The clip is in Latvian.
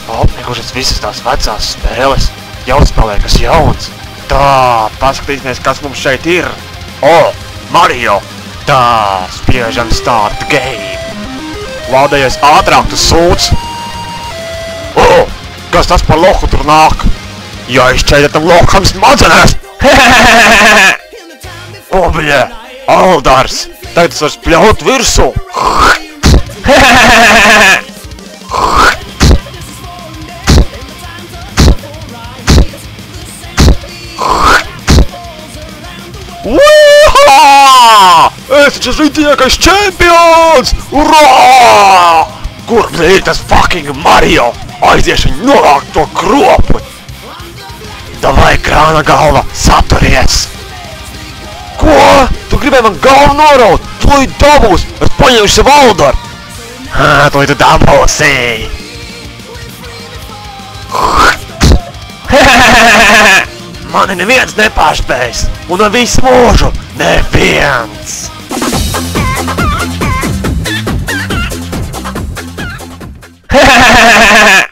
Apnikušas visas tās vecās spēles, jāuzspēlē kas jauns. Tā, paskatīsimies, kas mums šeit ir. O, Mario! Tā, spiežam start game. Lādējies ātrāk, tu sūds. O, kas tas par lohu tur nāk? Jāizšķēda tam loham smadzenēs. O, bļē, Aldars, tagad tas var spļaut virsū. Uhaa! Es taču esmu tiekais čempions! Urā! Kur ir tas fucking Mario? Aizies viņu novākt to kropu! Davai, krāna galva, saturies! Ko? Tu gribēji man galvu noraut? Tūlīt dabūs! Es paņemšu Valdaru! Tūlīt tu dabūsi! Mani neviens nepārspējas, un ar visu mūžu neviens! Hehehehe!